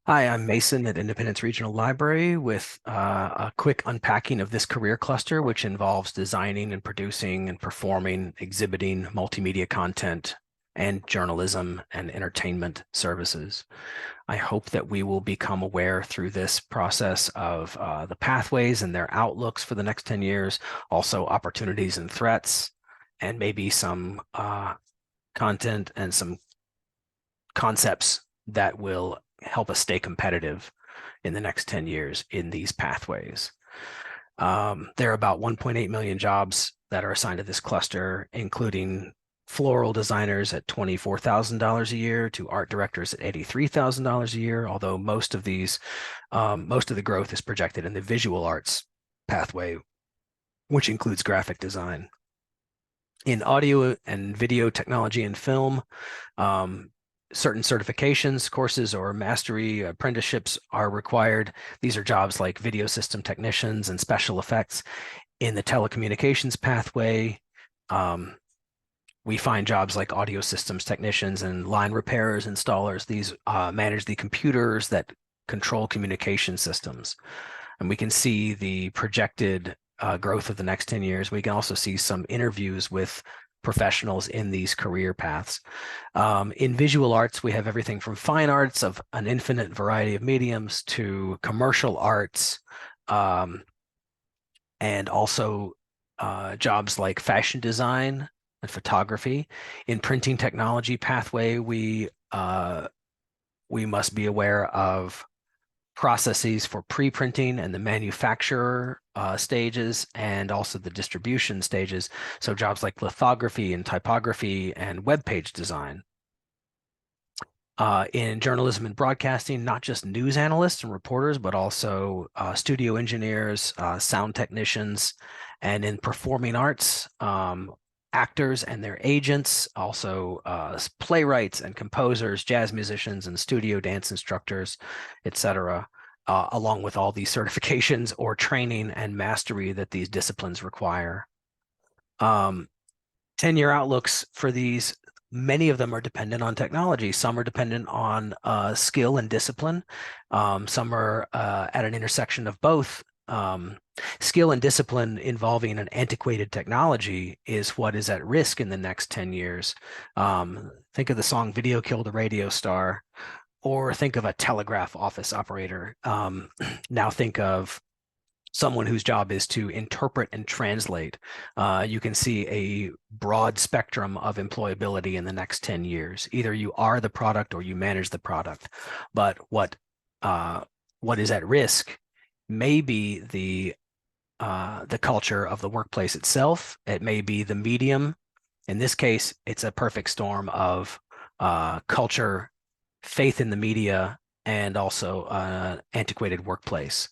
Hi, I'm Mason at Independence Regional Library with a quick unpacking of this career cluster, which involves designing and producing and performing, exhibiting multimedia content and journalism and entertainment services. I hope that we will become aware through this process of the pathways and their outlooks for the next 10 years, also opportunities and threats, and maybe some content and some concepts that will help us stay competitive in the next 10 years in these pathways. There are about 1.8 million jobs that are assigned to this cluster, including floral designers at $24,000 a year to art directors at $83,000 a year, although most of the growth is projected in the visual arts pathway, which includes graphic design. In audio and video technology and film, certain certifications, courses, or mastery apprenticeships are required. These are jobs like video system technicians and special effects. In the telecommunications pathway, we find jobs like audio systems technicians and line repairers, installers. These manage the computers that control communication systems. And we can see the projected growth of the next 10 years. We can also see some interviews with professionals in these career paths. In visual arts, we have everything from fine arts of an infinite variety of mediums to commercial arts, and also jobs like fashion design and photography. In printing technology pathway, we must be aware of processes for pre-printing and the manufacturer stages, and also the distribution stages. So jobs like lithography and typography and web page design. In journalism and broadcasting, not just news analysts and reporters, but also studio engineers, sound technicians, and in performing arts, actors and their agents, also playwrights and composers, jazz musicians and studio dance instructors, etc., along with all these certifications or training and mastery that these disciplines require. 10-year outlooks for these, many of them are dependent on technology. Some are dependent on skill and discipline. Some are at an intersection of both. Skill and discipline involving an antiquated technology is what is at risk in the next 10 years. Think of the song Video Killed a Radio Star, or think of a telegraph office operator. Now think of someone whose job is to interpret and translate. You can see a broad spectrum of employability in the next 10 years. Either you are the product or you manage the product. But what is at risk may be the culture of the workplace itself. It may be the medium. In this case, it's a perfect storm of culture, faith in the media, and also antiquated workplace.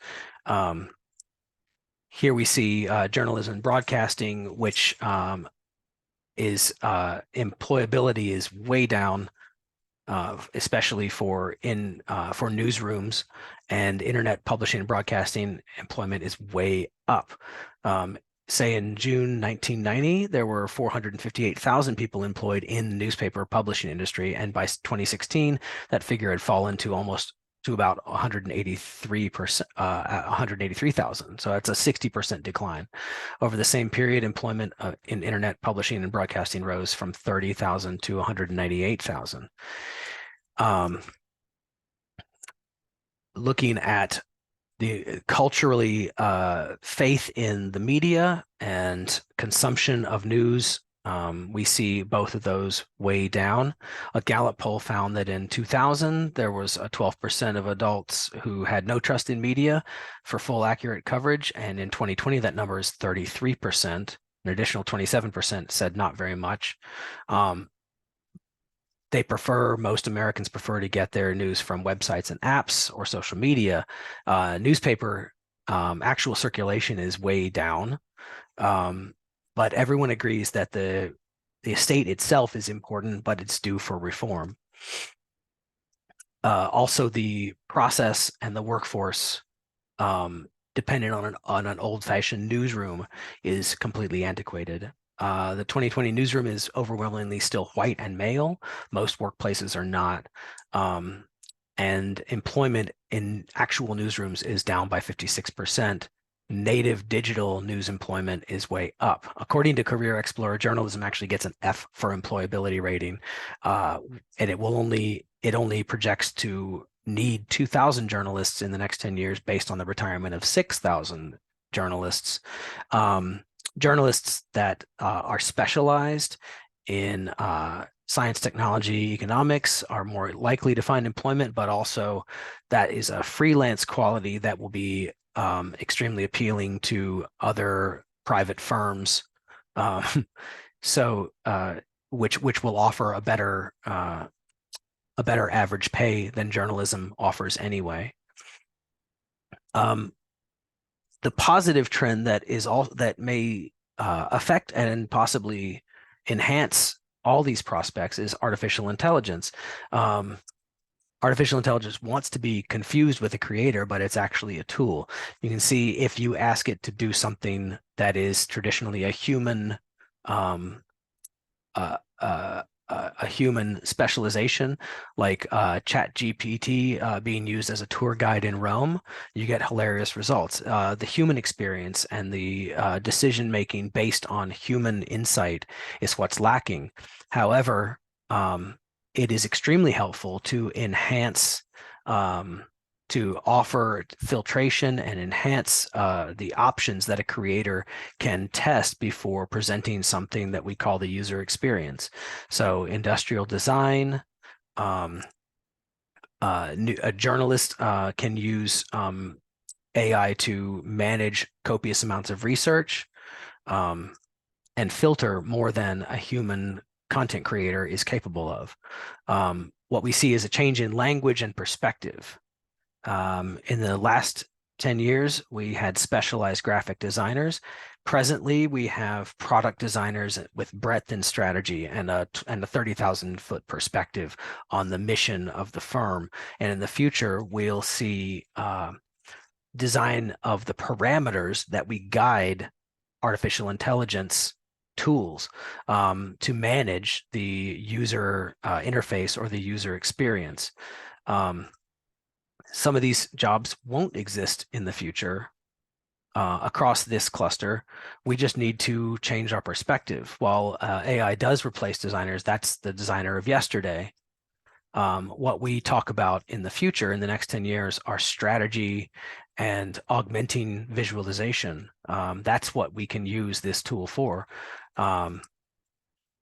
Here we see journalism and broadcasting, which is employability is way down, especially for newsrooms, and internet publishing and broadcasting employment is way up. Say in June 1990, there were 458,000 people employed in the newspaper publishing industry, and by 2016, that figure had fallen to about 183,000. So that's a 60% decline. Over the same period, employment in internet publishing and broadcasting rose from 30,000 to 198,000. Looking at the culturally faith in the media and consumption of news, we see both of those way down. A Gallup poll found that in 2000, there was a 12% of adults who had no trust in media for full accurate coverage. And in 2020, that number is 33%. An additional 27% said not very much. Most Americans prefer to get their news from websites and apps or social media. Newspaper actual circulation is way down. But everyone agrees that the estate itself is important, but it's due for reform. Also, the process and the workforce, dependent on an old-fashioned newsroom, is completely antiquated. The 2020 newsroom is overwhelmingly still white and male. Most workplaces are not. and employment in actual newsrooms is down by 56%. Native digital news employment is way up. According to Career Explorer, journalism actually gets an F for employability rating, and it only projects to need 2,000 journalists in the next 10 years based on the retirement of 6,000 journalists. Journalists that are specialized in science, technology, economics are more likely to find employment, but also that is a freelance quality that will be extremely appealing to other private firms, so which will offer a better average pay than journalism offers anyway. The positive trend that may affect and possibly enhance all these prospects is artificial intelligence. Artificial intelligence wants to be confused with a creator, but it's actually a tool. You can see if you ask it to do something that is traditionally a human a human specialization, like ChatGPT being used as a tour guide in Rome, you get hilarious results. The human experience and the decision making based on human insight is what's lacking. However, it is extremely helpful to enhance to offer filtration and enhance the options that a creator can test before presenting something that we call the user experience. So industrial design, a journalist can use AI to manage copious amounts of research and filter more than a human content creator is capable of. What we see is a change in language and perspective. In the last 10 years, we had specialized graphic designers. Presently, we have product designers with breadth and strategy and a 30,000-foot perspective on the mission of the firm. And in the future, we'll see design of the parameters that we guide artificial intelligence tools to manage the user interface or the user experience. Some of these jobs won't exist in the future across this cluster. We just need to change our perspective. While AI does replace designers, that's the designer of yesterday. What we talk about in the future, in the next 10 years, are strategy and augmenting visualization. That's what we can use this tool for.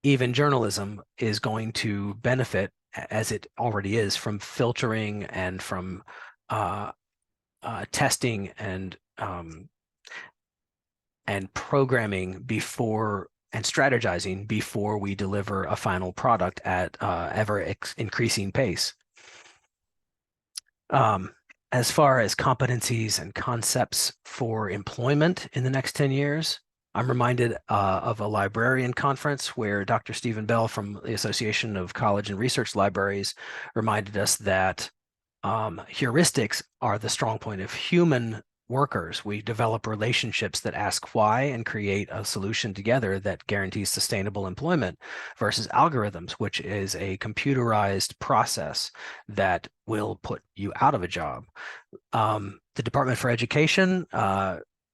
Even journalism is going to benefit, as it already is, from filtering and from testing and programming before and strategizing before we deliver a final product at ever increasing pace. As far as competencies and concepts for employment in the next 10 years, I'm reminded of a librarian conference where Dr. Stephen Bell from the Association of College and Research Libraries reminded us that heuristics are the strong point of human workers. We develop relationships that ask why and create a solution together that guarantees sustainable employment versus algorithms, which is a computerized process that will put you out of a job. The Department for Education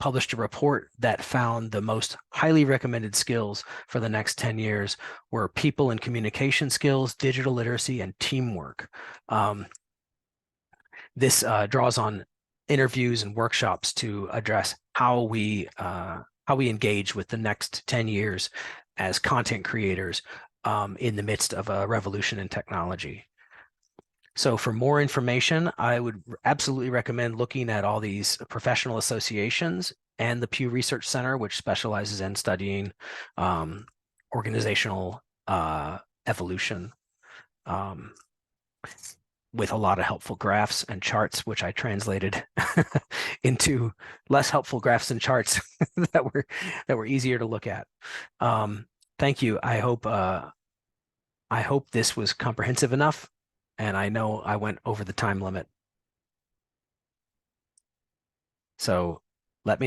published a report that found the most highly recommended skills for the next 10 years were people and communication skills, digital literacy, and teamwork. This draws on interviews and workshops to address how we engage with the next 10 years as content creators in the midst of a revolution in technology. So for more information, I would absolutely recommend looking at all these professional associations and the Pew Research Center, which specializes in studying organizational evolution, with a lot of helpful graphs and charts, which I translated into less helpful graphs and charts that were easier to look at. Thank you. I hope this was comprehensive enough, and I know I went over the time limit. So